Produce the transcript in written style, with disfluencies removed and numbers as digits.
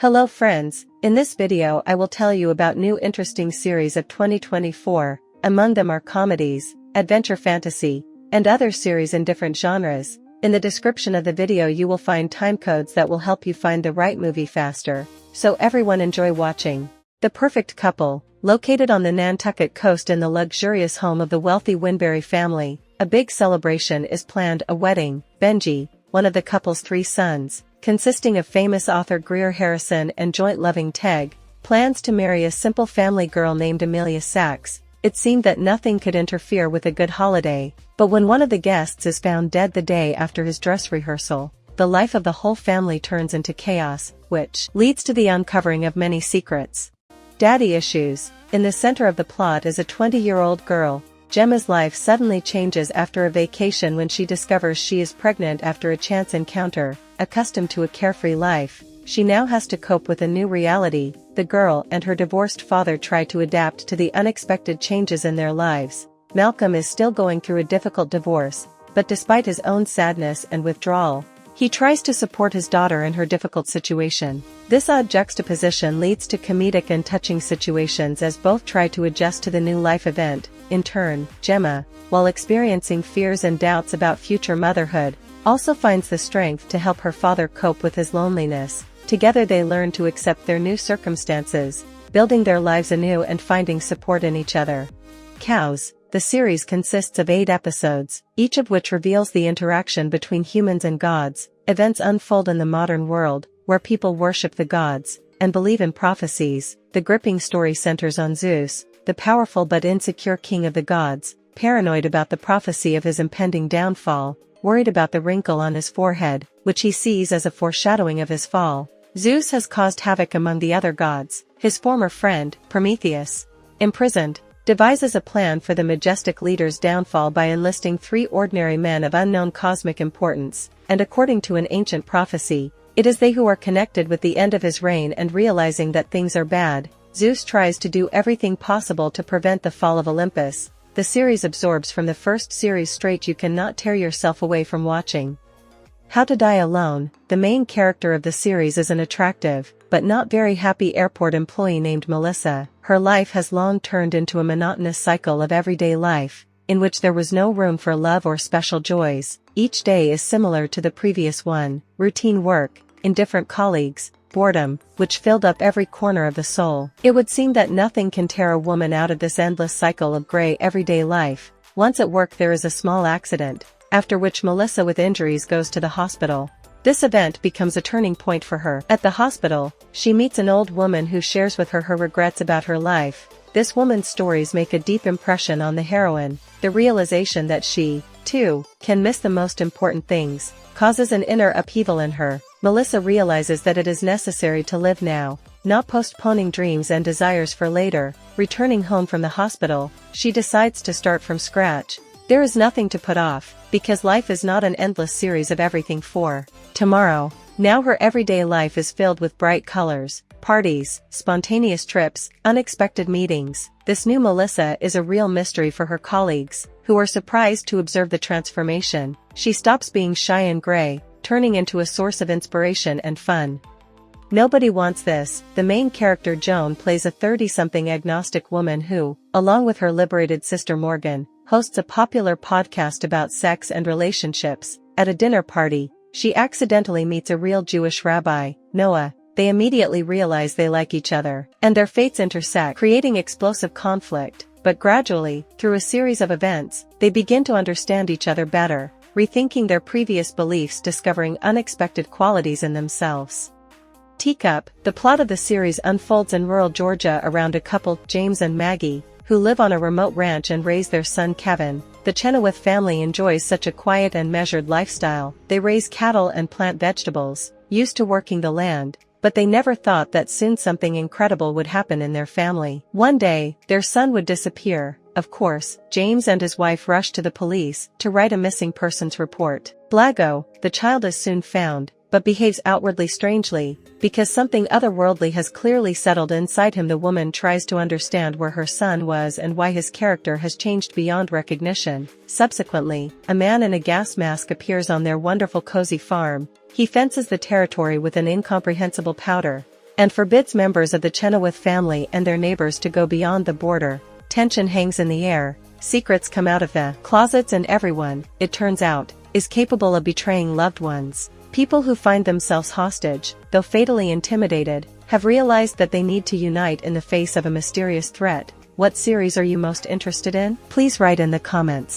Hello friends, in this video I will tell you about new interesting series of 2024, among them are comedies, adventure fantasy, and other series in different genres. In the description of the video you will find timecodes that will help you find the right movie faster, so everyone enjoy watching. The Perfect Couple, located on the Nantucket coast in the luxurious home of the wealthy Winberry family, a big celebration is planned. A wedding. Benji, one of the couple's 3 sons, consisting of famous author Greer Harrison and joint-loving Teg, plans to marry a simple family girl named Amelia Sachs. It seemed that nothing could interfere with a good holiday, but when one of the guests is found dead the day after his dress rehearsal, the life of the whole family turns into chaos, which leads to the uncovering of many secrets. Daddy issues. In the center of the plot is a 20-year-old girl. Gemma's life suddenly changes after a vacation when she discovers she is pregnant after a chance encounter. Accustomed to a carefree life, she now has to cope with a new reality. The girl and her divorced father try to adapt to the unexpected changes in their lives. Malcolm is still going through a difficult divorce, but despite his own sadness and withdrawal, he tries to support his daughter in her difficult situation. This odd juxtaposition leads to comedic and touching situations as both try to adjust to the new life event. In turn, Gemma, while experiencing fears and doubts about future motherhood, also finds the strength to help her father cope with his loneliness. Together they learn to accept their new circumstances, building their lives anew and finding support in each other. Kaos. The series consists of 8 episodes, each of which reveals the interaction between humans and gods. Events unfold in the modern world, where people worship the gods and believe in prophecies. The gripping story centers on Zeus, the powerful but insecure king of the gods, paranoid about the prophecy of his impending downfall, worried about the wrinkle on his forehead, which he sees as a foreshadowing of his fall. Zeus has caused havoc among the other gods. His former friend, Prometheus, imprisoned, devises a plan for the majestic leader's downfall by enlisting 3 ordinary men of unknown cosmic importance, and according to an ancient prophecy, it is they who are connected with the end of his reign. And realizing that things are bad, Zeus tries to do everything possible to prevent the fall of Olympus. The series absorbs from the first series straight. You cannot tear yourself away from watching. How to Die Alone. The main character of the series is an attractive, but not very happy airport employee named Melissa. Her life has long turned into a monotonous cycle of everyday life, in which there was no room for love or special joys. Each day is similar to the previous one. Routine work, indifferent colleagues, boredom, which filled up every corner of the soul. It would seem that nothing can tear a woman out of this endless cycle of gray everyday life. Once at work there is a small accident, after which Melissa with injuries goes to the hospital. This event becomes a turning point for her. At the hospital, she meets an old woman who shares with her regrets about her life. This woman's stories make a deep impression on the heroine. The realization that she, too, can miss the most important things, causes an inner upheaval in her. Melissa realizes that it is necessary to live now, not postponing dreams and desires for later. Returning home from the hospital, she decides to start from scratch. There is nothing to put off, because life is not an endless series of everything for tomorrow. Now her everyday life is filled with bright colors, parties, spontaneous trips, unexpected meetings. This new Melissa is a real mystery for her colleagues, who are surprised to observe the transformation. She stops being shy and gray, turning into a source of inspiration and fun. Nobody Wants This. The main character Joan plays a 30-something agnostic woman who, along with her liberated sister Morgan, hosts a popular podcast about sex and relationships. At a dinner party, she accidentally meets a real Jewish rabbi, Noah. They immediately realize they like each other, and their fates intersect, creating explosive conflict. But gradually, through a series of events, they begin to understand each other better, rethinking their previous beliefs, discovering unexpected qualities in themselves. Teacup. The plot of the series unfolds in rural Georgia around a couple, James and Maggie, who live on a remote ranch and raise their son Kevin. The Chenoweth family enjoys such a quiet and measured lifestyle. They raise cattle and plant vegetables, used to working the land, but they never thought that soon something incredible would happen in their family. One day, their son would disappear. Of course, James and his wife rush to the police to write a missing persons report. Blago. The child is soon found, but behaves outwardly strangely, because something otherworldly has clearly settled inside him. The woman tries to understand where her son was and why his character has changed beyond recognition. Subsequently, a man in a gas mask appears on their wonderful cozy farm. He fences the territory with an incomprehensible powder, and forbids members of the Chenoweth family and their neighbors to go beyond the border. Tension hangs in the air, secrets come out of the closets, and everyone, it turns out, is capable of betraying loved ones. People who find themselves hostage, though fatally intimidated, have realized that they need to unite in the face of a mysterious threat. What series are you most interested in? Please write in the comments.